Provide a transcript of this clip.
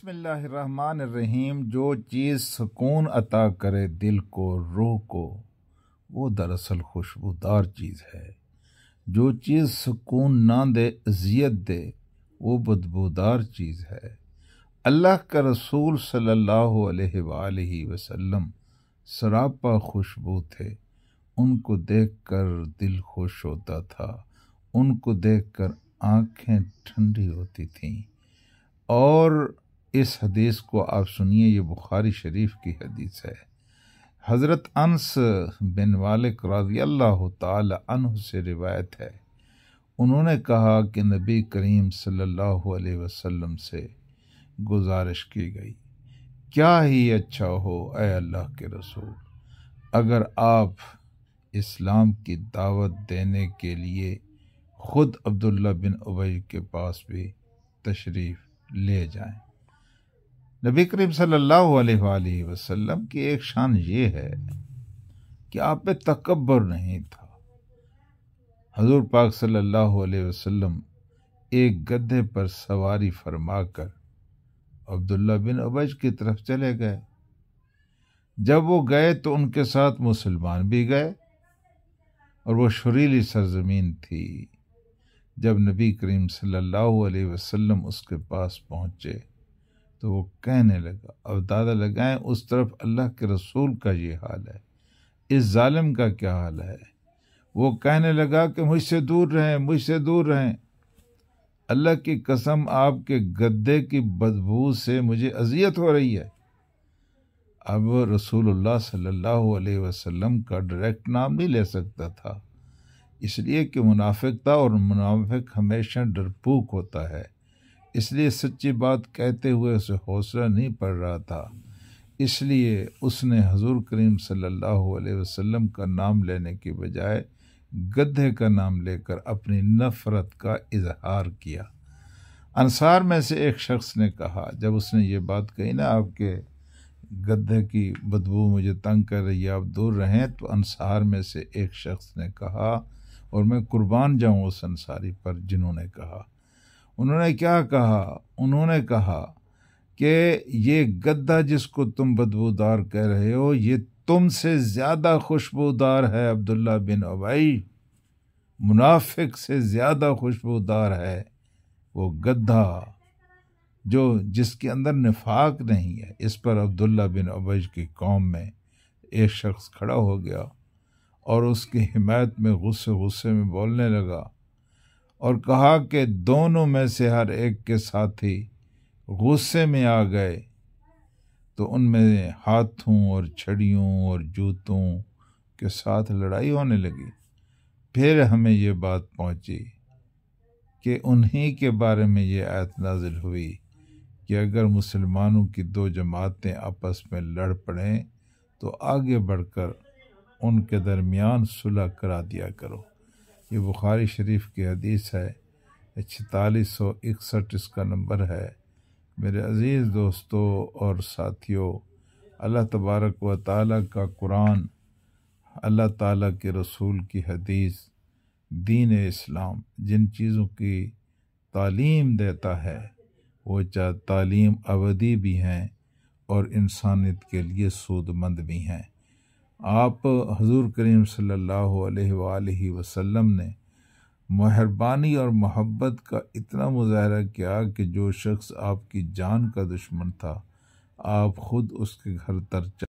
बिस्मिल्लाहिर्रहमानिर्रहीम। जो चीज़ सुकून अता करे दिल को, रूह को, वो दरअसल खुशबूदार चीज़ है। जो चीज़ सुकून ना दे, अज़ियत दे, वो बदबूदार चीज़ है। अल्लाह का रसूल सल्लल्लाहु अलैहि वसल्लम सरापा खुशबू थे। उनको देखकर दिल खुश होता था, उनको देखकर आंखें ठंडी होती थीं। और इस हदीस को आप सुनिए, ये बुखारी शरीफ की हदीस है। हज़रत अनस बिन मालिक रज़ियल्लाहु ताला अन्हु से रिवायत है। उन्होंने कहा कि नबी करीम सल्लल्लाहु अलैहि वसल्लम से गुजारिश की गई, क्या ही अच्छा हो ऐ अल्लाह के रसूल, अगर आप इस्लाम की दावत देने के लिए खुद अब्दुल्ला बिन उबई के पास भी तशरीफ़ ले जाएं। नबी करीम सल्लल्लाहु अलैहि वसल्लम की एक शान ये है कि आप पे तकब्बुर नहीं था। हजूर पाक सल्लल्लाहु अलैहि वसल्लम एक गधे पर सवारी फरमाकर अब्दुल्ला बिन उबई की तरफ चले गए। जब वो गए तो उनके साथ मुसलमान भी गए, और वो शुरीली सरजमीन थी। जब नबी करीम सल्लल्लाहु अलैहि वसल्लम उसके पास पहुंचे तो वो कहने लगा, अब दादा लगाएं उस तरफ अल्लाह के रसूल का ये हाल है, इस जालिम का क्या हाल है। वो कहने लगा कि मुझसे दूर रहें, मुझसे दूर रहें। अल्लाह की कसम, आपके गद्दे की बदबू से मुझे अजियत हो रही है। अब रसूलुल्लाह सल्लल्लाहु अलैहि वसल्लम का डायरेक्ट नाम नहीं ले सकता था, इसलिए कि मुनाफिक था, और मुनाफिक हमेशा डरपोक होता है। इसलिए सच्ची बात कहते हुए उसे हौसला नहीं पड़ रहा था। इसलिए उसने हुजूर करीम सल्लल्लाहु अलैहि वसल्लम का नाम लेने की बजाय गधे का नाम लेकर अपनी नफरत का इजहार किया। अंसार में से एक शख्स ने कहा, जब उसने ये बात कही ना, आपके गधे की बदबू मुझे तंग कर रही है, आप दूर रहें, तो अंसार में से एक शख्स ने कहा, और मैं कुर्बान जाऊं उस अंसारी पर जिन्होंने कहा। उन्होंने क्या कहा? उन्होंने कहा कि ये गद्दा जिसको तुम बदबूदार कह रहे हो, ये तुमसे ज्यादा खुशबूदार है अब्दुल्ला बिन उबई, मुनाफिक से ज्यादा खुशबूदार है वो गद्दा जो जिसके अंदर निफाक नहीं है। इस पर अब्दुल्ला बिन उबई की कौम में एक शख्स खड़ा हो गया और उसकी हिमायत में गुस्से में बोलने लगा और कहा कि दोनों में से हर एक के साथी गुस्से में आ गए तो उनमें हाथों और छड़ियों और जूतों के साथ लड़ाई होने लगी। फिर हमें ये बात पहुंची कि उन्हीं के बारे में ये आयत नाजिल हुई कि अगर मुसलमानों की दो जमातें आपस में लड़ पड़ें तो आगे बढ़कर उनके दरमियान सुलह करा दिया करो। ये बुखारी शरीफ की हदीस है, 4661 इसका नंबर है। मेरे अज़ीज़ दोस्तों और साथियों, अल्लाह तबारक व ताला का कुरान, अल्लाह ताला के रसूल की हदीस, दीन इस्लाम जिन चीज़ों की तालीम देता है वो चाहे तालीम अबदी भी हैं और इंसानियत के लिए सूदमंद भी हैं। आप हुज़ूर करीम सल्लल्लाहु अलैहि वसल्लम ने मेहरबानी और मोहब्बत का इतना मुजाहरा किया कि जो शख्स आपकी जान का दुश्मन था, आप खुद उसके घर तर